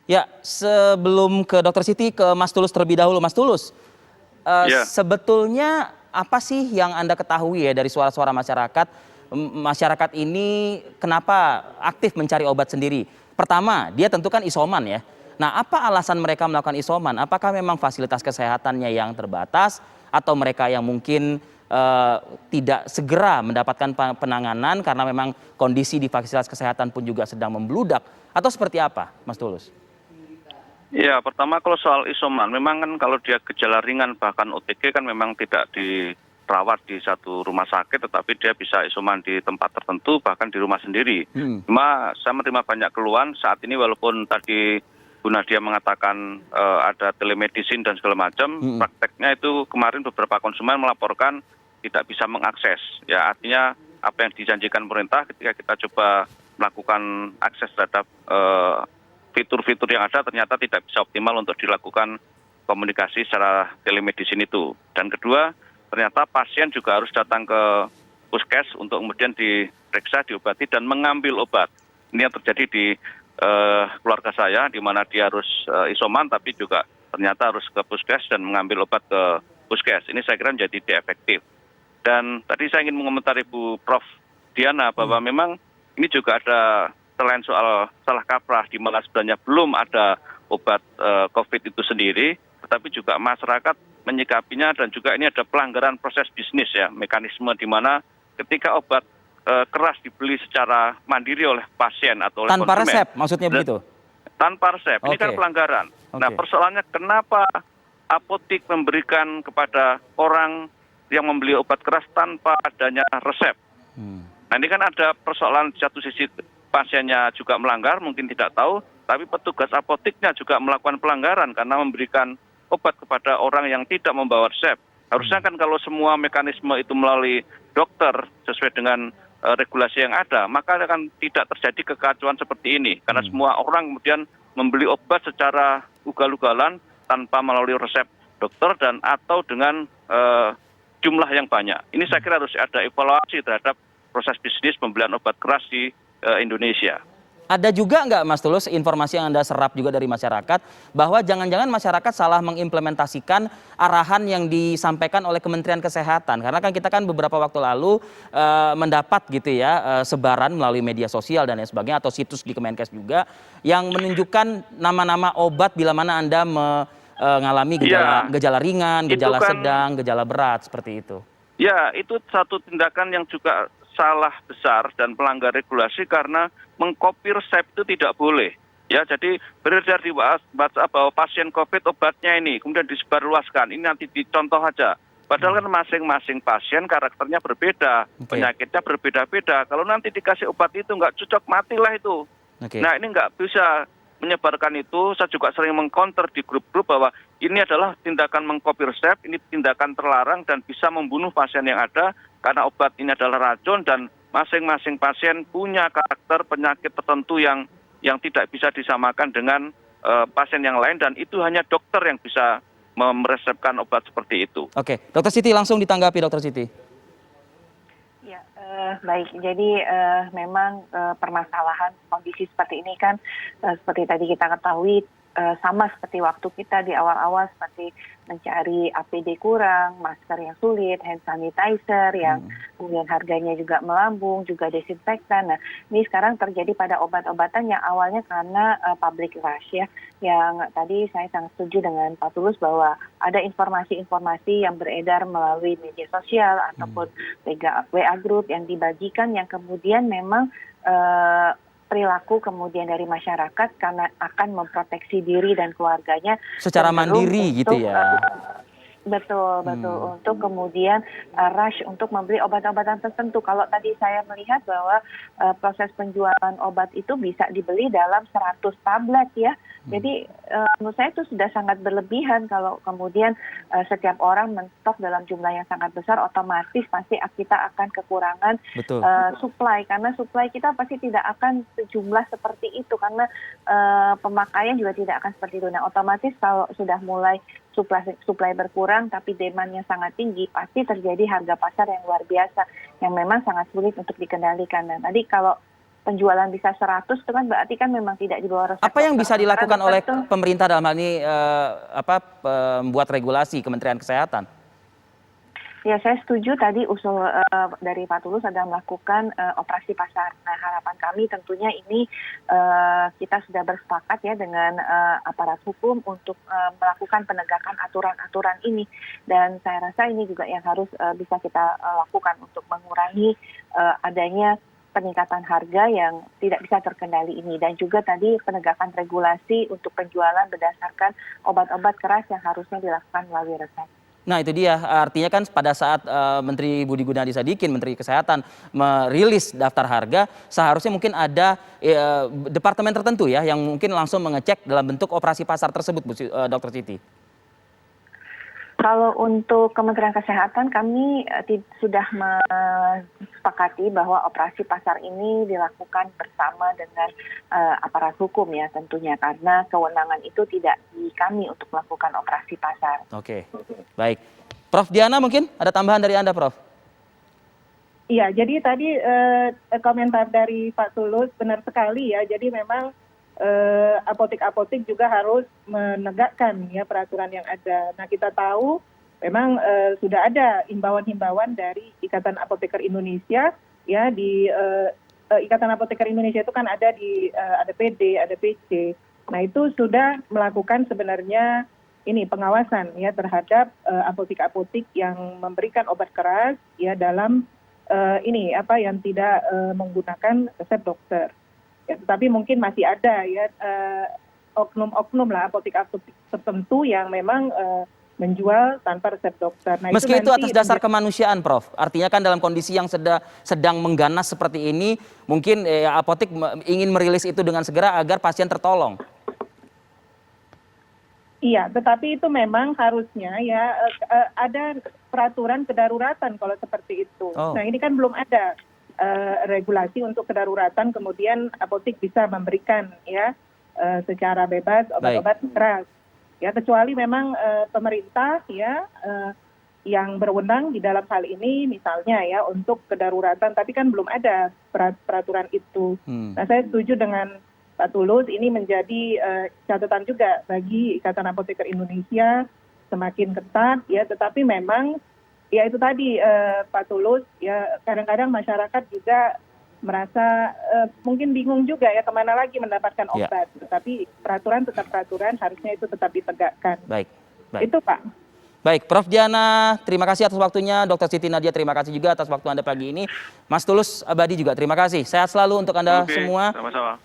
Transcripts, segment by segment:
Ya, sebelum ke Dokter Siti, ke Mas Tulus terlebih dahulu. Mas Tulus, Ya, sebetulnya apa sih yang Anda ketahui ya dari suara-suara masyarakat? Masyarakat ini kenapa aktif mencari obat sendiri? Pertama, dia tentu kan isoman ya. Nah, apa alasan mereka melakukan isoman? Apakah memang fasilitas kesehatannya yang terbatas atau mereka yang mungkin tidak segera mendapatkan penanganan karena memang kondisi di fasilitas kesehatan pun juga sedang membludak atau seperti apa, Mas Tulus? ya, pertama kalau soal isoman, memang kan kalau dia gejala ringan bahkan OTG kan memang tidak dirawat di satu rumah sakit, tetapi dia bisa isoman di tempat tertentu bahkan di rumah sendiri. Hmm. Cuma saya menerima banyak keluhan saat ini, walaupun tadi Bu Nadia mengatakan ada telemedicine dan segala macam, Hmm. prakteknya itu kemarin beberapa konsumen melaporkan tidak bisa mengakses. Ya, artinya apa yang dijanjikan pemerintah ketika kita coba melakukan akses terhadap fitur-fitur yang ada ternyata tidak bisa optimal untuk dilakukan komunikasi secara telemedicine itu. Dan kedua, ternyata pasien juga harus datang ke puskes untuk kemudian diperiksa, diobati, dan mengambil obat. Ini yang terjadi di keluarga saya, di mana dia harus isoman, tapi juga ternyata harus ke puskes dan mengambil obat ke puskes. Ini saya kira menjadi tidak efektif. Dan tadi saya ingin mengomentari Bu Prof. Diana bahwa memang ini juga ada selain soal salah kaprah di mana sebenarnya belum ada obat COVID itu sendiri, tetapi juga masyarakat menyikapinya dan juga ini ada pelanggaran proses bisnis ya, mekanisme di mana ketika obat keras dibeli secara mandiri oleh pasien atau oleh Tanpa konsumen resep, maksudnya begitu? tanpa resep, ini kan Oke, pelanggaran. Nah, oke. persoalannya kenapa apotik memberikan kepada orang yang membeli obat keras tanpa adanya resep? Hmm. Nah, ini kan ada persoalan di satu sisi pasiennya juga melanggar, mungkin tidak tahu, tapi petugas apotiknya juga melakukan pelanggaran karena memberikan obat kepada orang yang tidak membawa resep. Harusnya kan kalau semua mekanisme itu melalui dokter sesuai dengan regulasi yang ada, maka akan tidak terjadi kekacauan seperti ini. Karena semua orang kemudian membeli obat secara ugal-ugalan tanpa melalui resep dokter dan atau dengan jumlah yang banyak. Ini saya kira harus ada evaluasi terhadap proses bisnis pembelian obat keras di Indonesia. Ada juga nggak Mas Tulus informasi yang Anda serap juga dari masyarakat bahwa jangan-jangan masyarakat salah mengimplementasikan arahan yang disampaikan oleh Kementerian Kesehatan, karena kan kita kan beberapa waktu lalu mendapat gitu ya sebaran melalui media sosial dan lain sebagainya atau situs di Kemenkes juga yang menunjukkan nama-nama obat bila mana Anda mengalami Iya, gejala ringan, itu gejala kan sedang, gejala berat seperti itu. ya, itu satu tindakan yang juga salah besar dan melanggar regulasi karena mengkopi resep itu tidak boleh. Ya, jadi beredar di WhatsApp bahwa pasien COVID obatnya ini, kemudian disebarluaskan. Ini nanti dicontoh aja. Padahal kan masing-masing pasien karakternya berbeda, Oke, penyakitnya berbeda-beda. Kalau nanti dikasih obat itu nggak cocok, matilah itu. oke. Nah, ini nggak bisa menyebarkan itu. Saya juga sering mengcounter di grup-grup bahwa ini adalah tindakan mengkopi resep, ini tindakan terlarang dan bisa membunuh pasien yang ada karena obat ini adalah racun dan masing-masing pasien punya karakter penyakit tertentu yang tidak bisa disamakan dengan pasien yang lain dan itu hanya dokter yang bisa meresepkan obat seperti itu. Oke, Dokter Siti langsung ditanggapi Dokter Siti. Ya, baik. Jadi memang permasalahan kondisi seperti ini kan seperti tadi kita ketahui sama seperti waktu kita di awal-awal seperti mencari APD kurang, masker yang sulit, hand sanitizer yang kemudian harganya juga melambung, juga desinfektan. Nah, ini sekarang terjadi pada obat-obatan yang awalnya karena public rush ya. Yang tadi saya sangat setuju dengan Pak Tulus bahwa ada informasi-informasi yang beredar melalui media sosial ataupun WA group yang dibagikan yang kemudian memang perilaku kemudian dari masyarakat karena akan memproteksi diri dan keluarganya Secara cenderung mandiri gitu untuk ya. betul untuk kemudian rush untuk membeli obat-obatan tertentu. Kalau tadi saya melihat bahwa proses penjualan obat itu bisa dibeli dalam 100 tablet ya. Jadi menurut saya itu sudah sangat berlebihan kalau kemudian setiap orang menstok dalam jumlah yang sangat besar, otomatis pasti kita akan kekurangan Betul. supply karena supply kita pasti tidak akan sejumlah seperti itu karena pemakaian juga tidak akan seperti itu. Nah, otomatis kalau sudah mulai supply berkurang tapi demand-nya sangat tinggi, pasti terjadi harga pasar yang luar biasa yang memang sangat sulit untuk dikendalikan. Dan tadi kalau penjualan bisa 100 itu kan berarti kan memang tidak di bawah resep Apa yang dokter. bisa dilakukan Karena oleh betul. pemerintah dalam hal ini membuat regulasi Kementerian Kesehatan? Ya, saya setuju tadi usul dari Pak Tulus adalah melakukan operasi pasar. Nah, harapan kami tentunya ini kita sudah bersepakat ya dengan aparat hukum untuk melakukan penegakan aturan-aturan ini. Dan saya rasa ini juga yang harus bisa kita lakukan untuk mengurangi adanya peningkatan harga yang tidak bisa terkendali ini. Dan juga tadi penegakan regulasi untuk penjualan berdasarkan obat-obat keras yang harusnya dilakukan melalui resep. Nah itu dia, artinya kan pada saat Menteri Budi Gunadi Sadikin, Menteri Kesehatan merilis daftar harga, seharusnya mungkin ada departemen tertentu ya yang mungkin langsung mengecek dalam bentuk operasi pasar tersebut, Dr. Siti. Kalau untuk Kementerian Kesehatan kami sudah sepakati bahwa operasi pasar ini dilakukan bersama dengan aparat hukum ya tentunya, karena kewenangan itu tidak di kami untuk melakukan operasi pasar. Oke, baik. Prof Diana mungkin ada tambahan dari Anda, Prof? Iya, jadi tadi komentar dari Pak Tulus benar sekali ya. Jadi memang apotek-apotek juga harus menegakkan ya peraturan yang ada. Nah, kita tahu memang sudah ada himbauan-himbauan dari Ikatan Apoteker Indonesia ya. Di Ikatan Apoteker Indonesia itu kan ada ada PD, ada PC. Nah, itu sudah melakukan sebenarnya ini pengawasan ya terhadap apotek-apotek yang memberikan obat keras ya dalam ini apa yang tidak menggunakan resep dokter. Ya, tetapi mungkin masih ada ya oknum-oknum lah apotek-apotek tertentu yang memang menjual tanpa resep dokter. Nah, meski itu atas dasar nanti kemanusiaan, Prof. Artinya kan dalam kondisi yang sedang mengganas seperti ini, mungkin apotek ingin merilis itu dengan segera agar pasien tertolong. Iya, tetapi itu memang harusnya ya ada peraturan kedaruratan kalau seperti itu. Oh. Nah, ini kan belum ada regulasi untuk kedaruratan, kemudian apotek bisa memberikan ya secara bebas obat-obat keras. Ya, kecuali memang pemerintah ya yang berwenang di dalam hal ini misalnya ya untuk kedaruratan, tapi kan belum ada peraturan itu. Nah, saya setuju dengan Pak Tulus, ini menjadi catatan juga bagi Ikatan Apoteker Indonesia semakin ketat ya, tetapi memang ya itu tadi Pak Tulus ya kadang-kadang masyarakat juga merasa mungkin bingung juga ya kemana lagi mendapatkan obat, tetapi peraturan tetap peraturan, harusnya itu tetap ditegakkan. Baik. Itu Pak. Baik, Prof Diana, terima kasih atas waktunya. Dr. Siti Nadia, terima kasih juga atas waktu Anda pagi ini. Mas Tulus Abadi juga terima kasih. Sehat selalu untuk Anda semua. Sama-sama.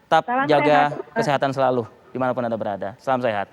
Tetap Salam jaga sehat. kesehatan selalu dimanapun Anda berada. Salam sehat.